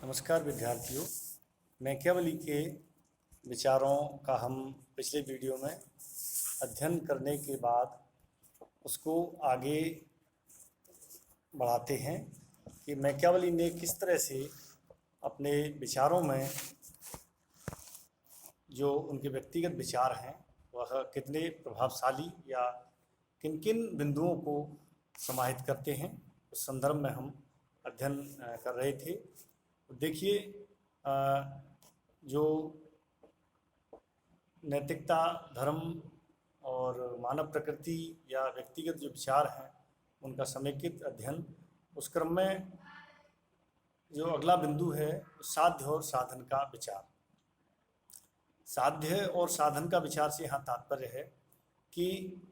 नमस्कार विद्यार्थियों। मैकियावेली के विचारों का हम पिछले वीडियो में अध्ययन करने के बाद उसको आगे बढ़ाते हैं कि मैकियावेली ने किस तरह से अपने विचारों में जो उनके व्यक्तिगत विचार हैं वह कितने प्रभावशाली या किन किन बिंदुओं को समाहित करते हैं, उस संदर्भ में हम अध्ययन कर रहे थे। देखिए, जो नैतिकता, धर्म और मानव प्रकृति या व्यक्तिगत जो विचार हैं उनका समेकित अध्ययन, उस क्रम में जो अगला बिंदु है साध्य और साधन का विचार। साध्य और साधन का विचार से यहाँ तात्पर्य है कि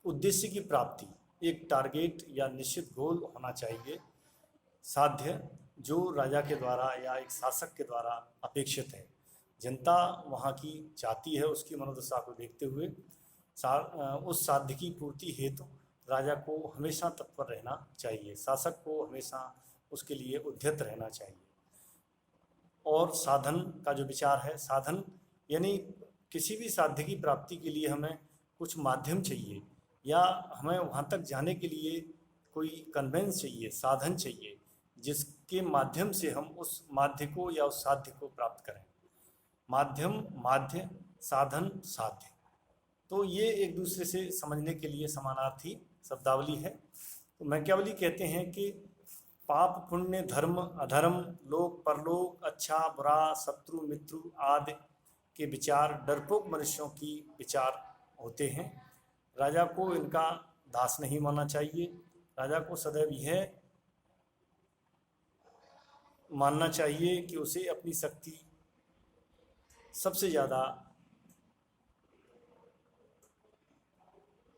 उद्देश्य की प्राप्ति, एक टारगेट या निश्चित गोल होना चाहिए। साध्य जो राजा के द्वारा या एक शासक के द्वारा अपेक्षित है, जनता वहाँ की चाहती है, उसकी मनोदशा को देखते हुए उस साध्य की पूर्ति हेतु राजा को हमेशा तत्पर रहना चाहिए, शासक को हमेशा उसके लिए उद्यत रहना चाहिए। और साधन का जो विचार है, साधन यानी किसी भी साध्य की प्राप्ति के लिए हमें कुछ माध्यम चाहिए या हमें वहाँ तक जाने के लिए कोई कन्वेंस चाहिए, साधन चाहिए जिसके माध्यम से हम उस माध्य को या उस साध्य को प्राप्त करें। माध्यम, माध्य, साधन, साध्य, तो ये एक दूसरे से समझने के लिए समानार्थी शब्दावली है। तो मैकियावेली कहते हैं कि पाप, पुण्य, धर्म, अधर्म, लोक, परलोक, अच्छा, बुरा, शत्रु, मित्र आदि के विचार डरपोक मनुष्यों की विचार होते हैं। राजा को इनका दास नहीं मानना चाहिए। राजा को सदैव यह मानना चाहिए कि उसे अपनी शक्ति सबसे ज़्यादा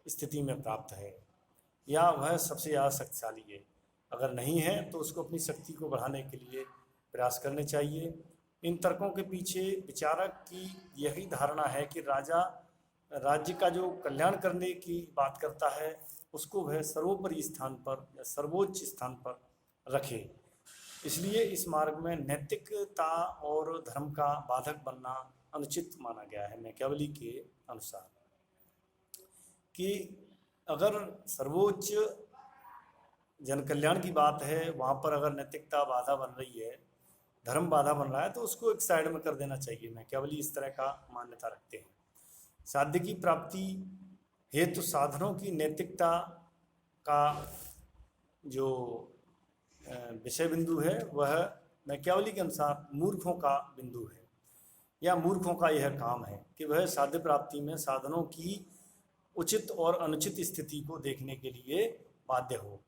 स्थिति में प्राप्त है या वह सबसे ज़्यादा शक्तिशाली है। अगर नहीं है तो उसको अपनी शक्ति को बढ़ाने के लिए प्रयास करने चाहिए। इन तर्कों के पीछे विचारक की यही धारणा है कि राजा राज्य का जो कल्याण करने की बात करता है उसको वह सर्वोपरि स्थान पर या सर्वोच्च स्थान पर रखे। इसलिए इस मार्ग में नैतिकता और धर्म का बाधक बनना अनुचित माना गया है मैकियावेली के अनुसार। कि अगर सर्वोच्च जन कल्याण की बात है, वहाँ पर अगर नैतिकता बाधा बन रही है, धर्म बाधा बन रहा है, तो उसको एक साइड में कर देना चाहिए। मैकियावेली इस तरह का मान्यता रखते हैं। साध्य की प्राप्ति हेतु साधनों की नैतिकता का जो विषय बिंदु है वह मैकियावेली के अनुसार मूर्खों का बिंदु है या मूर्खों का यह काम है कि वह साध्य प्राप्ति में साधनों की उचित और अनुचित स्थिति को देखने के लिए बाध्य हो।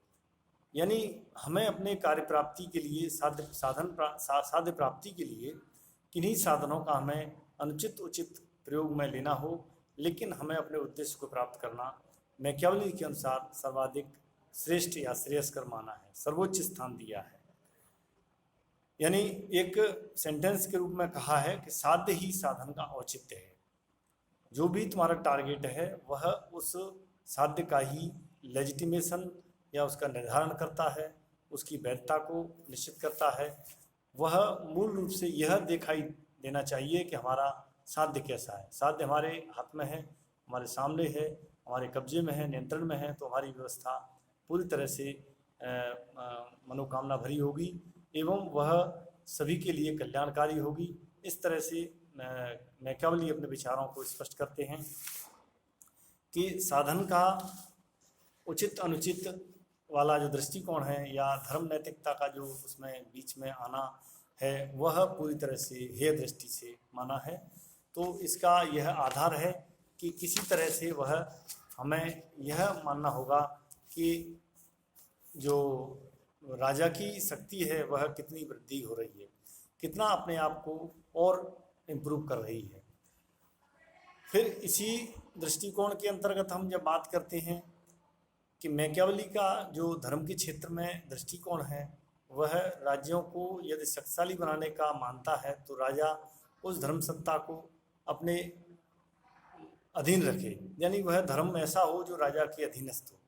यानी हमें अपने कार्य प्राप्ति के लिए साध्य प्राप्ति के लिए किन्हीं साधनों का हमें अनुचित उचित प्रयोग में लेना हो, लेकिन हमें अपने उद्देश्य को प्राप्त करना मैकियावेली के अनुसार सर्वाधिक श्रेष्ठ या श्रेयस्कर माना है, सर्वोच्च स्थान दिया है। यानी एक सेंटेंस के रूप में कहा है कि साध्य ही साधन का औचित्य है। जो भी तुम्हारा टारगेट है वह उस साध्य का ही लेजिटिमेशन या उसका निर्धारण करता है, उसकी वैधता को निश्चित करता है। वह मूल रूप से यह दिखाई देना चाहिए कि हमारा साध्य कैसा है। साध्य हमारे हाथ में है, हमारे सामने है, हमारे कब्जे में है, नियंत्रण में है, तो हमारी व्यवस्था पूरी तरह से मनोकामना भरी होगी एवं वह सभी के लिए कल्याणकारी होगी। इस तरह से मैकियावेली अपने विचारों को स्पष्ट करते हैं कि साधन का उचित अनुचित वाला जो दृष्टिकोण है या धर्म नैतिकता का जो उसमें बीच में आना है वह पूरी तरह से हेय दृष्टि से माना है। तो इसका यह आधार है कि किसी तरह से वह हमें यह मानना होगा कि जो राजा की शक्ति है वह कितनी वृद्धि हो रही है, कितना अपने आप को और इम्प्रूव कर रही है। फिर इसी दृष्टिकोण के अंतर्गत हम जब बात करते हैं कि मैकियावेली का जो धर्म के क्षेत्र में दृष्टिकोण है वह राज्यों को यदि शक्तिशाली बनाने का मानता है तो राजा उस धर्म सत्ता को अपने अधीन रखे, यानी वह धर्म ऐसा हो जो राजा के अधीनस्थ हो।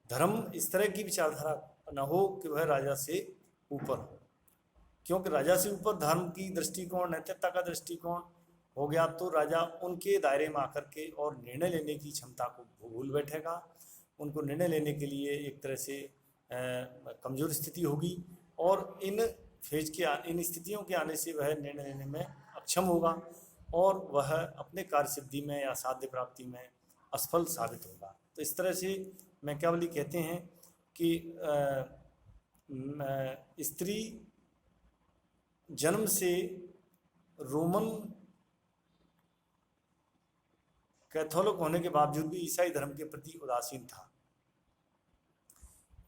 धर्म इस तरह की विचारधारा न हो कि वह राजा से ऊपर हो। क्योंकि राजा से ऊपर धर्म की दृष्टिकोण, नैतिकता का दृष्टिकोण हो गया तो राजा उनके दायरे में आकर के और निर्णय लेने की क्षमता को भूल बैठेगा। उनको निर्णय लेने के लिए एक तरह से कमजोर स्थिति होगी और इन स्थितियों के आने से वह निर्णय लेने में अक्षम होगा और वह अपने कार्य सिद्धि में या साध्य प्राप्ति में असफल साबित होगा। तो इस तरह से मैकियावेली कहते हैं कि स्त्री जन्म से रोमन कैथोलिक होने के बावजूद भी ईसाई धर्म के प्रति उदासीन था।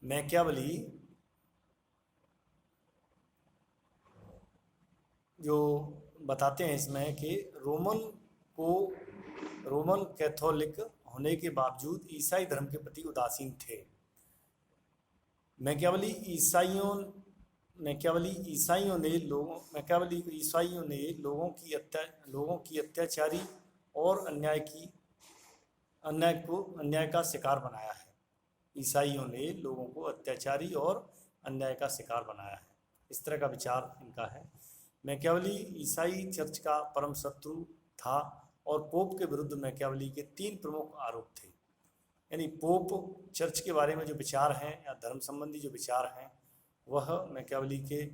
मैकियावेली जो बताते हैं इसमें कि रोमन कैथोलिक होने के बावजूद ईसाई धर्म के प्रति उदासीन थे। मैकियावेली ईसाइयों ने लोगों की अत्याचारी और अन्याय का शिकार बनाया है। ईसाइयों ने लोगों को अत्याचारी और अन्याय का शिकार बनाया है, इस तरह का विचार इनका है। मैकियावेली ईसाई चर्च का परम शत्रु था और पोप के विरुद्ध मैकियावेली के 3 प्रमुख आरोप थे। यानी पोप चर्च के बारे में जो विचार हैं या धर्म संबंधी जो विचार हैं वह मैकियावेली के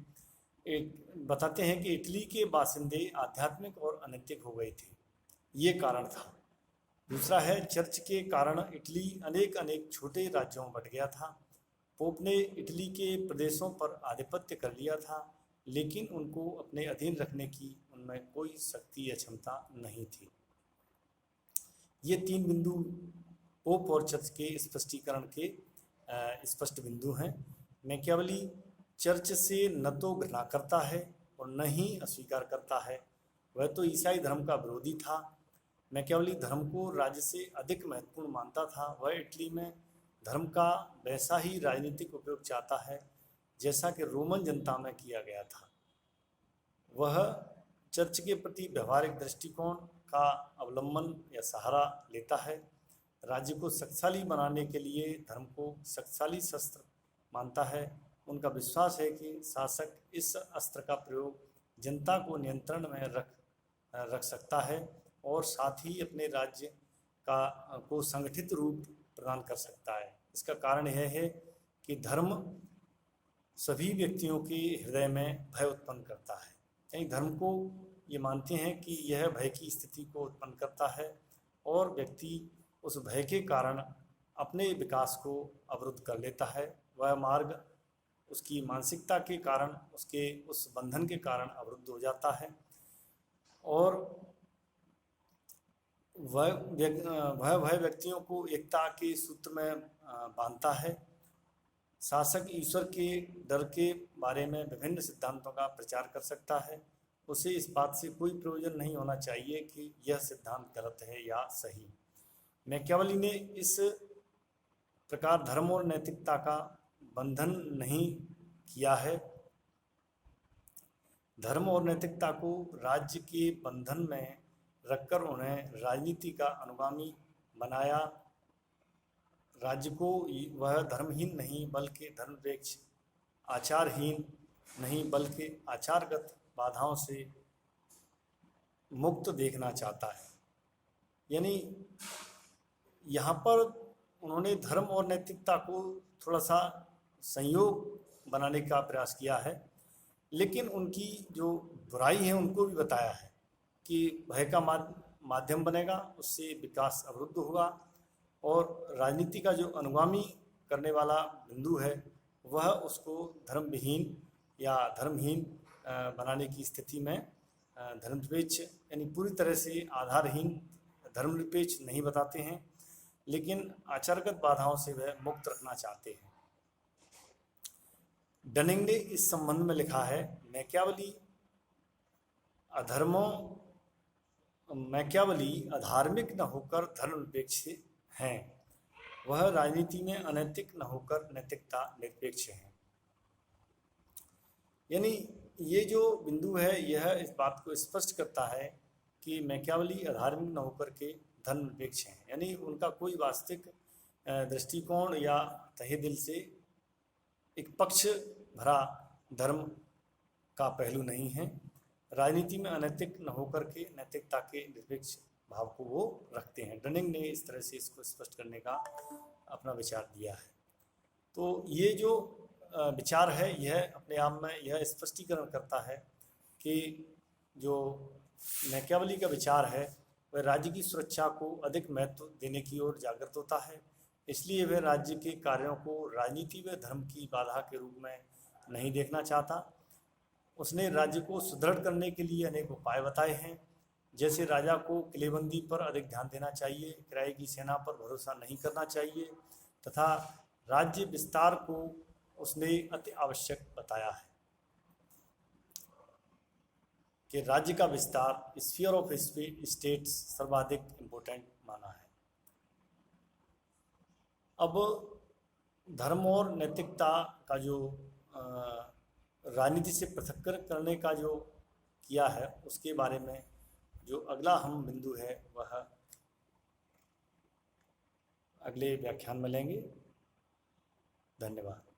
बताते हैं कि इटली के बासिंदे आध्यात्मिक और अनैतिक हो गए थे, ये कारण था। दूसरा है चर्च के कारण इटली अनेक छोटे राज्यों में बंट गया था। पोप ने इटली के प्रदेशों पर आधिपत्य कर लिया था, लेकिन उनको अपने अधीन रखने की उनमें कोई शक्ति या क्षमता नहीं थी। ये 3 बिंदु पोप और चर्च के स्पष्टीकरण के स्पष्ट बिंदु हैं। मैकियावेली चर्च से न तो घृणा करता है और न ही अस्वीकार करता है। वह तो ईसाई धर्म का विरोधी था। मैकियावेली धर्म को राज्य से अधिक महत्वपूर्ण मानता था। वह इटली में धर्म का वैसा ही राजनीतिक उपयोग चाहता है जैसा कि रोमन जनता में किया गया था। वह चर्च के प्रति व्यवहारिक दृष्टिकोण का अवलंबन या सहारा लेता है। राज्य को शक्तिशाली बनाने के लिए धर्म को शक्तिशाली शस्त्र मानता है। उनका विश्वास है कि शासक इस अस्त्र का प्रयोग जनता को नियंत्रण में रख सकता है और साथ ही अपने राज्य को संगठित रूप प्रदान कर सकता है। इसका कारण यह है कि धर्म सभी व्यक्तियों के हृदय में भय उत्पन्न करता है। यानी धर्म को ये मानते हैं कि यह भय की स्थिति को उत्पन्न करता है और व्यक्ति उस भय के कारण अपने विकास को अवरुद्ध कर लेता है। वह मार्ग उसकी मानसिकता के कारण, उसके उस बंधन के कारण अवरुद्ध हो जाता है और वह व्यक्तियों को एकता के सूत्र में बांधता है। शासक ईश्वर के डर के बारे में विभिन्न सिद्धांतों का प्रचार कर सकता है। उसे इस बात से कोई प्रयोजन नहीं होना चाहिए कि यह सिद्धांत गलत है या सही। मैकियावेली ने इस प्रकार धर्म और नैतिकता का बंधन नहीं किया है। धर्म और नैतिकता को राज्य के बंधन में रखकर उन्हें राजनीति का अनुगामी बनाया। राज्य को वह धर्महीन नहीं बल्कि धर्मनिरपेक्ष, आचारहीन नहीं बल्कि आचारगत बाधाओं से मुक्त देखना चाहता है। यानी यहाँ पर उन्होंने धर्म और नैतिकता को थोड़ा सा संयोग बनाने का प्रयास किया है, लेकिन उनकी जो बुराई है उनको भी बताया है कि भय का माध्यम बनेगा, उससे विकास अवरुद्ध होगा और राजनीति का जो अनुगामी करने वाला बिंदु है वह उसको धर्मविहीन या धर्महीन बनाने की स्थिति में धर्मनिरपेक्ष यानी पूरी तरह से आधारहीन धर्मनिरपेक्ष नहीं बताते हैं, लेकिन आचारगत बाधाओं से वह मुक्त रखना चाहते हैं। डनिंग ने इस संबंध में लिखा है, मैकियावेली अधार्मिक न होकर धर्मनिरपेक्ष हैं। वह राजनीति में अनैतिक न होकर नैतिकता निरपेक्ष हैं। यानी ये जो बिंदु है यह इस बात को स्पष्ट करता है कि मैकियावेली अधार्मिक न होकर के धर्मनिरपेक्ष हैं। यानी उनका कोई वास्तविक दृष्टिकोण या तहे दिल से एक पक्ष भरा धर्म का पहलू नहीं है। राजनीति में अनैतिक न होकर के नैतिकता के निरपेक्ष भाव को वो रखते हैं। डनिंग ने इस तरह से इसको स्पष्ट करने का अपना विचार दिया है। तो ये जो विचार है यह अपने आप में यह स्पष्टीकरण करता है कि जो मैकियावेली का विचार है वह राज्य की सुरक्षा को अधिक महत्व देने की ओर जागृत होता है। इसलिए वह राज्य के कार्यों को राजनीति व धर्म की बाधा के रूप में नहीं देखना चाहता। उसने राज्य को सुदृढ़ करने के लिए अनेक उपाय बताए हैं, जैसे राजा को किलेबंदी पर अधिक ध्यान देना चाहिए, किराए की सेना पर भरोसा नहीं करना चाहिए तथा राज्य विस्तार को उसने अति आवश्यक बताया है कि राज्य का विस्तार स्फीयर ऑफ स्टेट्स सर्वाधिक इम्पोर्टेंट माना है। अब धर्म और नैतिकता का जो राजनीति से पृथक्करण करने का जो किया है उसके बारे में जो अगला हम बिंदु है वह अगले व्याख्यान में लेंगे। धन्यवाद।